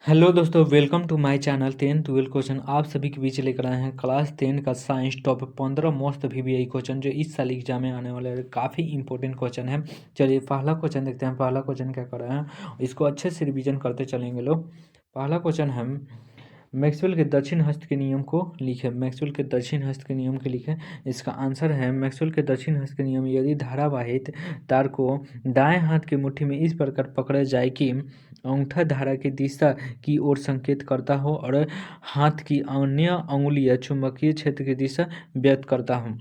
Hello दोस्तों, welcome to my channel 10-12 question आप सभी के बीच लेकर आए हैं क्लास 10 का science top 15 most VVI question जो इस साल एग्जाम में आने वाले हैं। काफ़ी इंपॉर्टेंट क्वेश्चन है। चलिए पहला क्वेश्चन देखते हैं। पहला क्वेश्चन क्या कर रहे हैं, इसको अच्छे से रिवीजन करते चलेंगे लोग। पहला क्वेश्चन है, मैक्सवेल के दक्षिण हस्त के नियम को लिखें। मैक्सवेल के दक्षिण हस्त के नियम के लिखें। इसका आंसर है, मैक्सवेल के दक्षिण हस्त के नियम, यदि धारावाहित तार को दाएं हाथ की मुट्ठी में इस प्रकार पकड़ा जाए कि अंगूठा धारा की दिशा की ओर संकेत करता हो और हाथ की अन्य अंगुलियां चुंबकीय क्षेत्र की दिशा व्यक्त करता हो।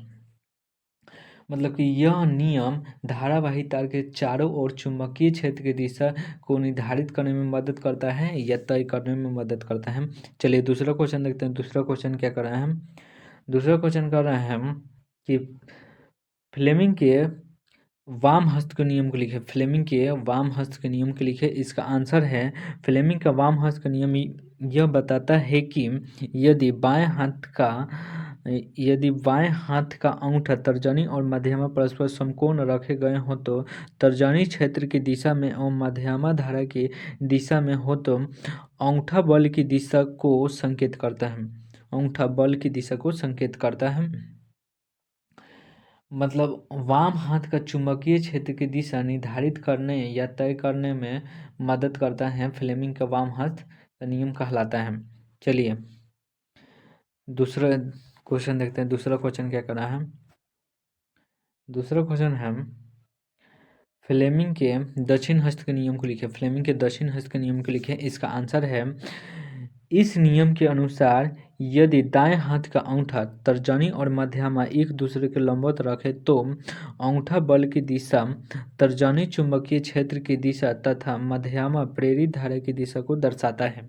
मतलब कि यह नियम धारावाही तार के चारों ओर चुंबकीय क्षेत्र की दिशा को निर्धारित करने में मदद करता है या तय करने में मदद करता है। चलिए दूसरा क्वेश्चन देखते हैं। दूसरा क्वेश्चन क्या कर रहे हैं हम, दूसरा क्वेश्चन कर रहे हैं हम कि फ्लेमिंग के वाम हस्त के नियम को लिखे। फ्लेमिंग के वाम हस्त के नियम को लिखे। इसका आंसर है, फ्लेमिंग का वाम हस्त का नियम यह बताता है कि यदि बाएं हाथ का यदि बाएं हाथ का अंगूठा तर्जनी और मध्यमा परस्पर समकोण रखे गए हो तो तर्जनी क्षेत्र की दिशा में और मध्यमा धारा की दिशा में हो तो अंगूठा बल की दिशा को संकेत करता है। अंगूठा बल की दिशा को संकेत करता है। मतलब वाम हाथ का चुंबकीय क्षेत्र की दिशा निर्धारित करने या तय करने में मदद करता है। फ्लेमिंग का वाम हाथ का नियम कहलाता है। चलिए दूसरा क्वेश्चन देखते हैं। दूसरा क्वेश्चन क्या कर रहा है, दूसरा क्वेश्चन है, फ्लेमिंग के दक्षिण हस्त के नियम को लिखे। फ्लेमिंग के दक्षिण हस्त के नियम को लिखे। इसका आंसर है, इस नियम के अनुसार यदि दाएं हाथ का अंगूठा तर्जनी और मध्यमा एक दूसरे के लंबवत रखे तो अंगूठा बल की दिशा तर्जनी चुंबकीय क्षेत्र की दिशा तथा मध्यमा प्रेरित धारा की दिशा को दर्शाता है।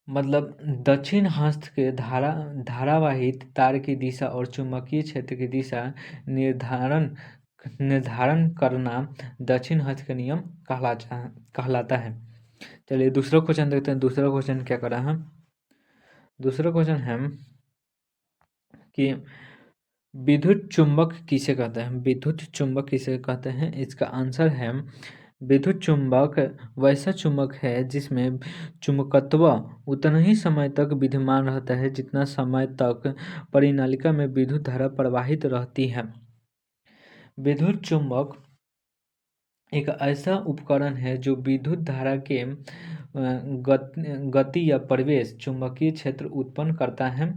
मतलब दक्षिण हस्त के धारावाहित तार की दिशा और चुंबकीय क्षेत्र की दिशा निर्धारण निर्धारण करना दक्षिण हस्त का नियम कहलाता है। चलिए दूसरा क्वेश्चन देखते हैं। दूसरा क्वेश्चन क्या करा है, दूसरा क्वेश्चन है कि विद्युत चुंबक किसे कहते हैं। विद्युत चुंबक किसे कहते हैं। इसका आंसर है, विद्युत चुंबक वैसा चुंबक है जिसमें चुंबकत्व उतना ही समय तक विद्यमान रहता है जितना समय तक परिनालिका में विद्युत धारा प्रवाहित रहती है। विद्युत चुंबक एक ऐसा उपकरण है जो विद्युत धारा के गति या प्रवेश चुंबकीय क्षेत्र उत्पन्न करता है।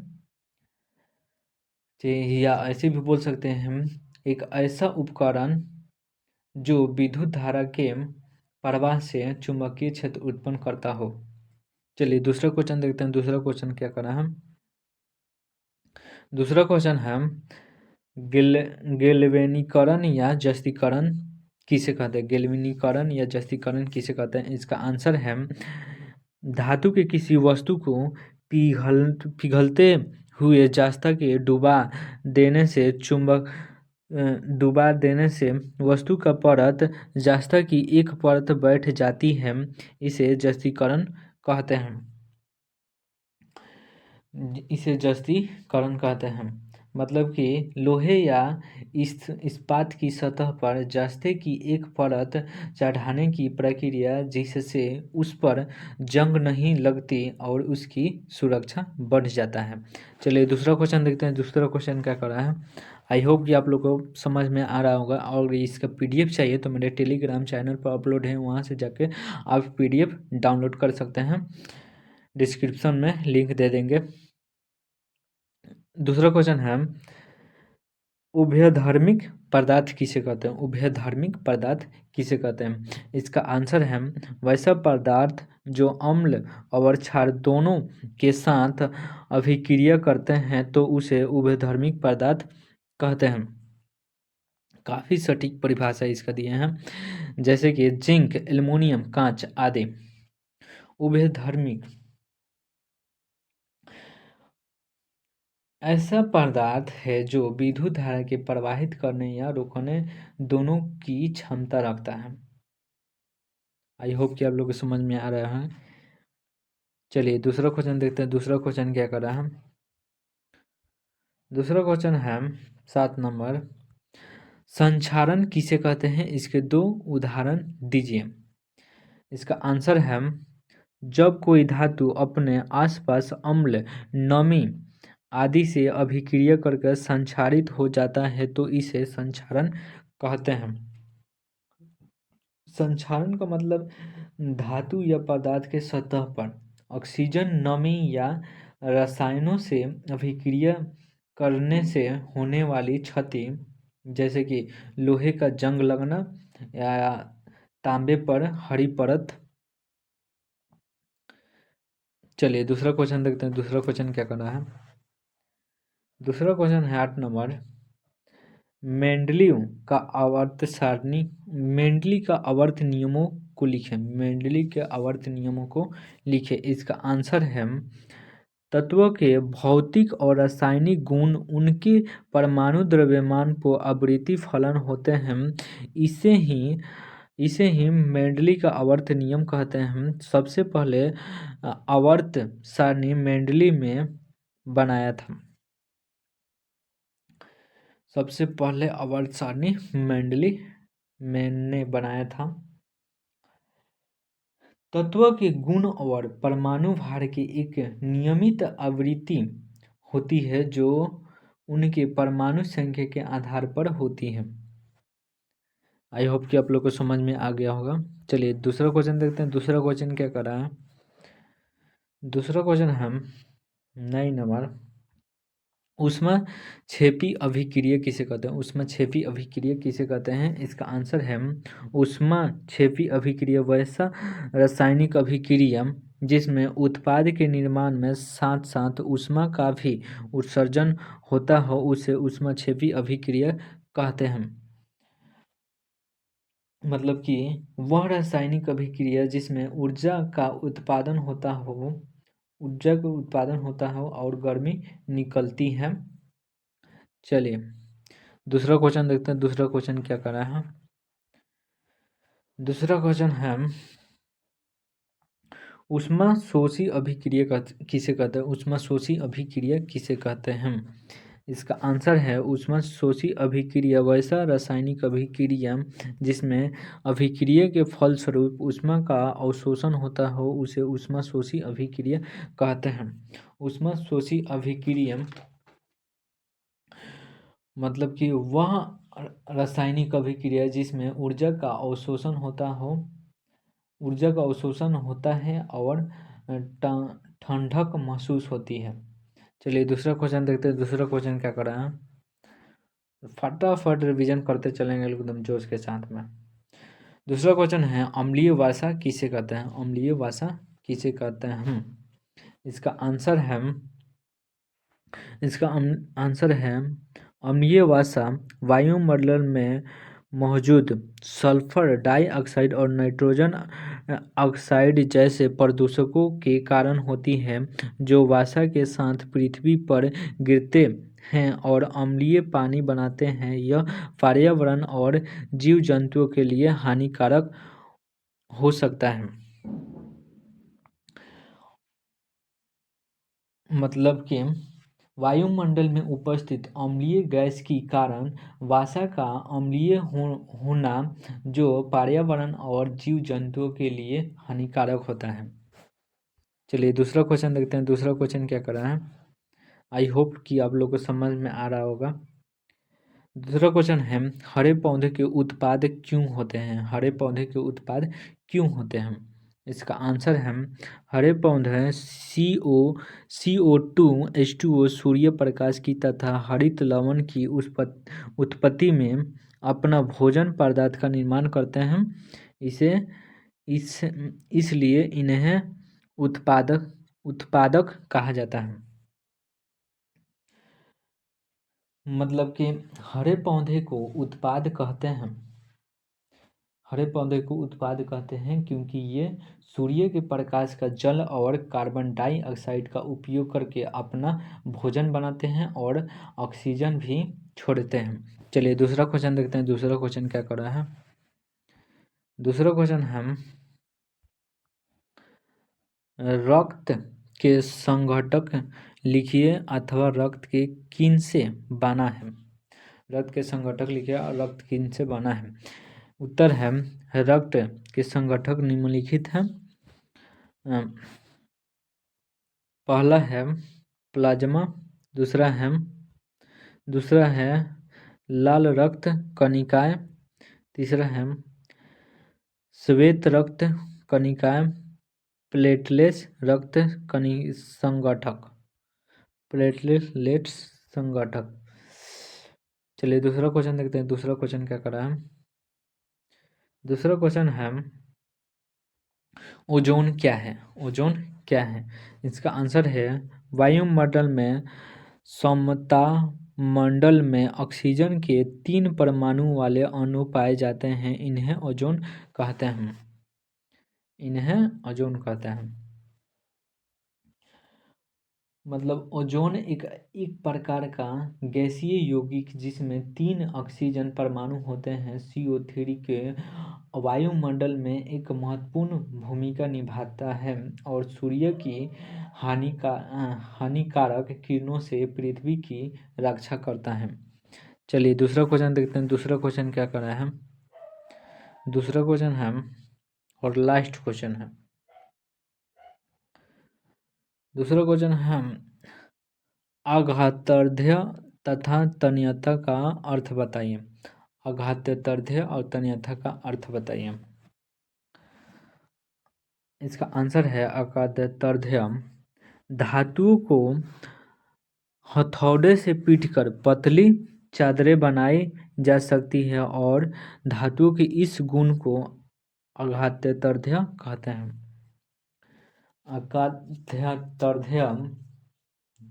या ऐसे भी बोल सकते हैं हम, एक ऐसा उपकरण जो विद्युत धारा के प्रवाह से चुंबकीय क्षेत्र उत्पन्न करता हो। चलिए दूसरा क्वेश्चन देखते हैं। दूसरा क्वेश्चन क्या करा हम, दूसरा क्वेश्चन है, गेल्वेनीकरण या जस्तीकरण किसे कहते हैं। गेल्वेनीकरण या जस्तीकरण किसे कहते हैं। इसका आंसर है, धातु के किसी वस्तु को पिघलते हुए जस्ता के देने से चुंबक डुबा देने से वस्तु का परत जस्ता की एक परत बैठ जाती है, इसे जस्तीकरण कहते हैं। इसे जस्तीकरण कहते हैं। मतलब कि लोहे या इस्पात की सतह पर जस्ते की एक परत चढ़ाने की प्रक्रिया जिससे उस पर जंग नहीं लगती और उसकी सुरक्षा बढ़ जाता है। चलिए दूसरा क्वेश्चन देखते हैं। दूसरा क्वेश्चन क्या कर रहा है। आई होप कि आप लोगों को समझ में आ रहा होगा। और इसका पीडीएफ चाहिए तो मेरे टेलीग्राम चैनल पर अपलोड है, वहाँ से जाके आप पीडीएफ डाउनलोड कर सकते हैं। डिस्क्रिप्शन में लिंक दे देंगे। दूसरा क्वेश्चन है, उभयधर्मिक पदार्थ किसे कहते हैं। उभयधर्मिक पदार्थ किसे कहते हैं। इसका आंसर है, वैसा पदार्थ जो अम्ल और क्षार दोनों के साथ अभिक्रिया करते हैं तो उसे उभयधर्मिक पदार्थ कहते हैं। काफ़ी सटीक परिभाषा इसका दिए हैं, जैसे कि जिंक, एल्युमिनियम, कांच आदि। उभयधर्मिक ऐसा पदार्थ है जो विद्युत धारा के प्रवाहित करने या रोकने दोनों की क्षमता रखता है। आई होप कि आप लोग को समझ में आ रहा है। चलिए दूसरा क्वेश्चन देखते हैं। दूसरा क्वेश्चन क्या कर रहा है। दूसरा क्वेश्चन है 7 नंबर, संक्षारण किसे कहते हैं। इसके दो उदाहरण दीजिए। इसका आंसर है, जब कोई धातु अपने आसपास अम्ल, नमी आदि से अभिक्रिया करके संक्षारित हो जाता है तो इसे संक्षारण कहते हैं। संक्षारण का मतलब धातु या पदार्थ के सतह पर ऑक्सीजन, नमी या रसायनों से अभिक्रिया करने से होने वाली क्षति, जैसे कि लोहे का जंग लगना या तांबे पर हरी परत। चलिए दूसरा क्वेश्चन देखते हैं, दूसरा क्वेश्चन क्या करना है। दूसरा क्वेश्चन है 8 नंबर। मेंडलीव का आवर्त सारणी, मेंडली का आवर्त नियमों को लिखें। मेंडली के आवर्त नियमों को लिखें। इसका आंसर है, तत्वों के भौतिक और रासायनिक गुण उनके परमाणु द्रव्यमान को आवृत्ति फलन होते हैं। इसे ही मेंडली का आवर्त नियम कहते हैं। सबसे पहले आवर्त सारणी मेंडली में बनाया था। सबसे पहले आवर्त सारणी मेंडली ने बनाया था। तत्व के गुण और परमाणु भार की एक नियमित आवृत्ति होती है जो उनके परमाणु संख्या के आधार पर होती है। आई होप कि आप लोग को समझ में आ गया होगा। चलिए दूसरा क्वेश्चन देखते हैं। दूसरा क्वेश्चन क्या कर रहा है। दूसरा क्वेश्चन हम 9 नंबर। ऊष्माक्षेपी अभिक्रिया किसे कहते हैं। ऊष्माक्षेपी अभिक्रिया किसे कहते हैं। इसका आंसर है, ऊष्माक्षेपी अभिक्रिया वैसा रासायनिक अभिक्रिया जिसमें उत्पाद के निर्माण में साथ साथ ऊष्मा का भी उत्सर्जन होता हो उसे ऊष्माक्षेपी अभिक्रिया कहते हैं। मतलब कि वह रासायनिक अभिक्रिया जिसमें ऊर्जा का उत्पादन होता हो और गर्मी निकलती है। चलिए दूसरा क्वेश्चन देखते हैं। दूसरा क्वेश्चन क्या कर रहा है। दूसरा क्वेश्चन है, ऊष्माशोषी अभिक्रिया किसे कहते हैं। ऊष्माशोषी अभिक्रिया किसे कहते हैं। इसका आंसर है, ऊष्माशोषी अभिक्रिया वैसा रासायनिक अभिक्रिया जिसमें अभिक्रिया के फलस्वरूप ऊष्मा का अवशोषण होता हो उसे ऊष्माशोषी अभिक्रिया कहते हैं। ऊष्माशोषी अभिक्रिया मतलब कि वह रासायनिक अभिक्रिया जिसमें ऊर्जा का अवशोषण होता है और ठंडक महसूस होती है। चलिए दूसरा क्वेश्चन देखते हैं। दूसरा क्वेश्चन क्या कर रहा है। फटाफट रिवीजन करते चलेंगे एकदम जोश के साथ में। दूसरा क्वेश्चन है, अम्लीय वर्षा किसे कहते हैं। अम्लीय वर्षा किसे कहते हैं। इसका आंसर है, अम्लीय वर्षा वायुमंडल में मौजूद सल्फर डाइऑक्साइड और नाइट्रोजन ऑक्साइड जैसे प्रदूषकों के कारण होती है जो वर्षा के साथ पृथ्वी पर गिरते हैं और अम्लीय पानी बनाते हैं। यह पर्यावरण और जीव जंतुओं के लिए हानिकारक हो सकता है। मतलब कि वायुमंडल में उपस्थित अम्लीय गैस के कारण वर्षा का अम्लीय होना जो पर्यावरण और जीव जंतुओं के लिए हानिकारक होता है। चलिए दूसरा क्वेश्चन देखते हैं। दूसरा क्वेश्चन क्या कर रहा है। आई होप कि आप लोग को समझ में आ रहा होगा। दूसरा क्वेश्चन है, हरे पौधे के उत्पाद क्यों होते हैं। हरे पौधे के उत्पाद क्यों होते हैं। इसका आंसर है, हरे पौधे CO2 H2O सूर्य प्रकाश की तथा हरित लवण की उत्पत्ति में अपना भोजन पदार्थ का निर्माण करते हैं। इसलिए इन्हें उत्पादक कहा जाता है। मतलब कि हरे पौधे को उत्पाद कहते हैं। हरे पौधे को उत्पाद कहते हैं क्योंकि ये सूर्य के प्रकाश का जल और कार्बन डाइऑक्साइड का उपयोग करके अपना भोजन बनाते हैं और ऑक्सीजन भी छोड़ते हैं। चलिए दूसरा क्वेश्चन देखते हैं। दूसरा क्वेश्चन क्या कर रहा है। दूसरा क्वेश्चन हम रक्त के संघटक लिखिए अथवा रक्त के किन से बना है। रक्त के संघटक लिखिए और रक्त किन से बना है। उत्तर है, रक्त के संगठक निम्नलिखित हैं। पहला है प्लाज्मा, दूसरा है लाल रक्त कणिकाएं, तीसरा है श्वेत रक्त कणिकाएं, प्लेटलेट्स रक्त संगठक, प्लेटलेट्स संगठक। चलिए दूसरा क्वेश्चन देखते हैं। दूसरा क्वेश्चन क्या कर रहा है। दूसरा क्वेश्चन है ओजोन क्या है। ओजोन क्या है? इसका आंसर है वायुमंडल में समता मंडल में ऑक्सीजन के 3 परमाणु वाले अणु पाए जाते हैं, इन्हें ओजोन कहते हैं। मतलब ओजोन एक प्रकार का गैसीय यौगिक जिसमें 3 ऑक्सीजन परमाणु होते हैं, CO3 के वायुमंडल में एक महत्वपूर्ण भूमिका निभाता है और सूर्य की हानिकारक किरणों से पृथ्वी की रक्षा करता है। चलिए दूसरा क्वेश्चन देखते हैं। दूसरा क्वेश्चन क्या कर रहा है। दूसरा क्वेश्चन है और लास्ट क्वेश्चन है। दूसरा क्वेश्चन है आघातर्ध्य तथा तन्यता का अर्थ बताइए। आघातर्ध्य और तन्यता का अर्थ बताइए। इसका आंसर है आघातर्ध्य धातुओं को हथौड़े से पीटकर पतली चादरें बनाई जा सकती है और धातुओं के इस गुण को आघातर्ध्य कहते हैं। आघातर्ध्य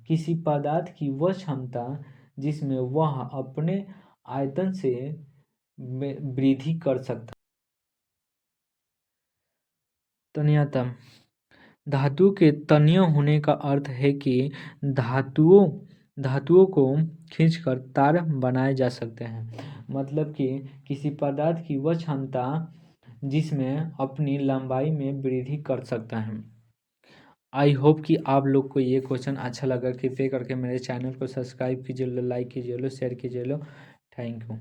किसी पदार्थ की वह क्षमता जिसमें वह अपने आयतन से वृद्धि कर सकता। तन्यता धातु के तन्य होने का अर्थ है कि धातुओं को खींचकर तार बनाए जा सकते हैं। मतलब कि किसी पदार्थ की वह क्षमता जिसमें अपनी लंबाई में वृद्धि कर सकता है। आई होप कि आप लोग को ये क्वेश्चन अच्छा लगा। कृपया करके मेरे चैनल को सब्सक्राइब कीजिए, लाइक कीजिए, शेयर कीजिए। Thank you.